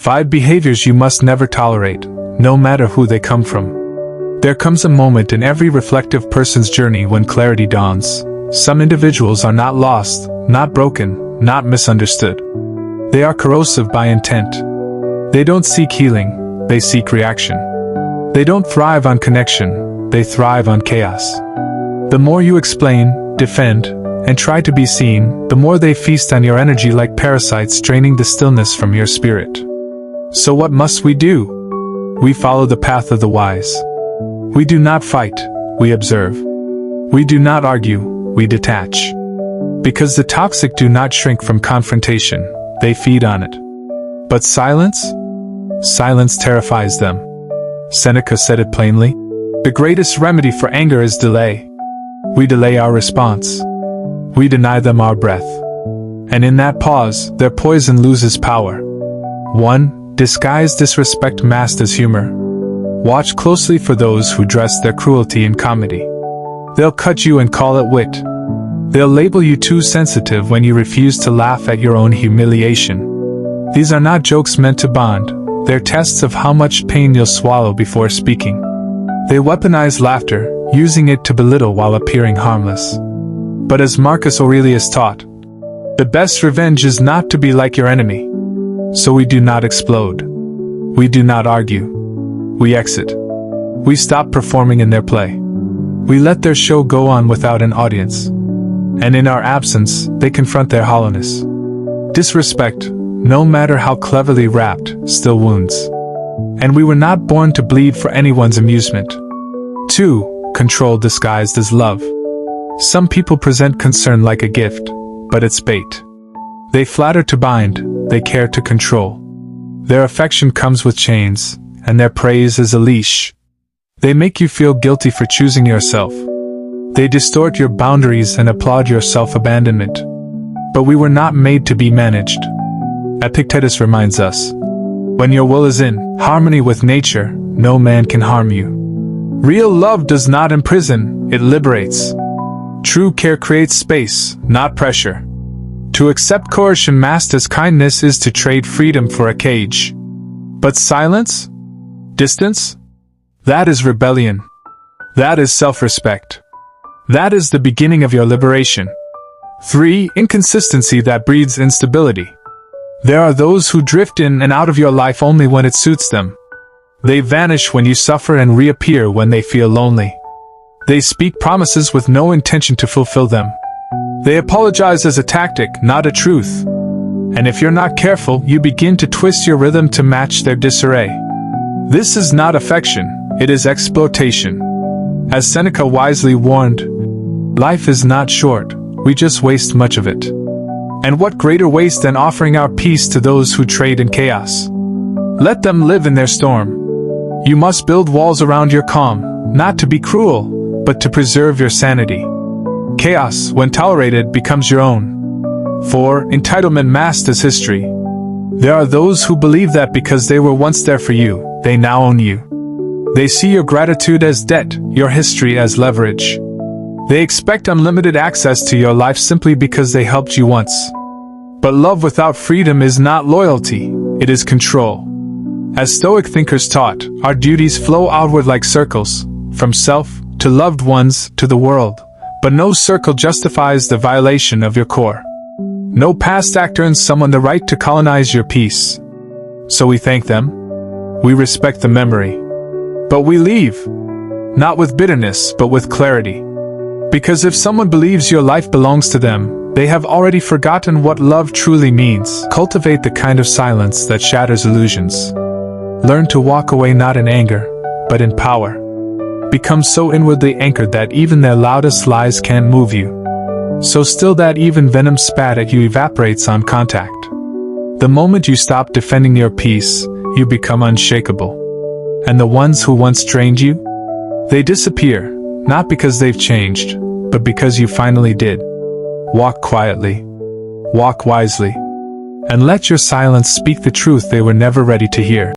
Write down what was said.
5 behaviors you must never tolerate, no matter who they come from. There comes a moment in every reflective person's journey when clarity dawns. Some individuals are not lost, not broken, not misunderstood. They are corrosive by intent. They don't seek healing, they seek reaction. They don't thrive on connection, they thrive on chaos. The more you explain, defend, and try to be seen, the more they feast on your energy like parasites, draining the stillness from your spirit. So what must we do? We follow the path of the wise. We do not fight, we observe. We do not argue, we detach. Because the toxic do not shrink from confrontation, they feed on it. But silence? Silence terrifies them. Seneca said it plainly. The greatest remedy for anger is delay. We delay our response. We deny them our breath. And in that pause, their poison loses power. 1. Disguise disrespect masked as humor. Watch closely for those who dress their cruelty in comedy. They'll cut you and call it wit. They'll label you too sensitive when you refuse to laugh at your own humiliation. These are not jokes meant to bond, they're tests of how much pain you'll swallow before speaking. They weaponize laughter, using it to belittle while appearing harmless. But as Marcus Aurelius taught, the best revenge is not to be like your enemy. So we do not explode. We do not argue. We exit. We stop performing in their play. We let their show go on without an audience. And in our absence, they confront their hollowness. Disrespect, no matter how cleverly wrapped, still wounds. And we were not born to bleed for anyone's amusement. 2. Control disguised as love. Some people present concern like a gift, but it's bait. They flatter to bind, they care to control. Their affection comes with chains, and their praise is a leash. They make you feel guilty for choosing yourself. They distort your boundaries and applaud your self-abandonment. But we were not made to be managed. Epictetus reminds us, when your will is in harmony with nature, no man can harm you. Real love does not imprison, it liberates. True care creates space, not pressure. To accept coercion masked as kindness is to trade freedom for a cage. But silence? Distance? That is rebellion. That is self-respect. That is the beginning of your liberation. 3. Inconsistency that breeds instability. There are those who drift in and out of your life only when it suits them. They vanish when you suffer and reappear when they feel lonely. They speak promises with no intention to fulfill them. They apologize as a tactic, not a truth. And if you're not careful, you begin to twist your rhythm to match their disarray. This is not affection, it is exploitation. As Seneca wisely warned, life is not short, we just waste much of it. And what greater waste than offering our peace to those who trade in chaos? Let them live in their storm. You must build walls around your calm, not to be cruel, but to preserve your sanity. Chaos, when tolerated, becomes your own. 4. Entitlement masked as history. There are those who believe that because they were once there for you, they now own you. They see your gratitude as debt, your history as leverage. They expect unlimited access to your life simply because they helped you once. But love without freedom is not loyalty, it is control. As Stoic thinkers taught, our duties flow outward like circles, from self, to loved ones, to the world. But no circle justifies the violation of your core. No past act earns someone the right to colonize your peace. So we thank them. We respect the memory. But we leave. Not with bitterness, but with clarity. Because if someone believes your life belongs to them, they have already forgotten what love truly means. Cultivate the kind of silence that shatters illusions. Learn to walk away not in anger, but in power. Become so inwardly anchored that even their loudest lies can't move you. So still that even venom spat at you evaporates on contact. The moment you stop defending your peace, you become unshakable. And the ones who once drained you? They disappear, not because they've changed, but because you finally did. Walk quietly. Walk wisely. And let your silence speak the truth they were never ready to hear.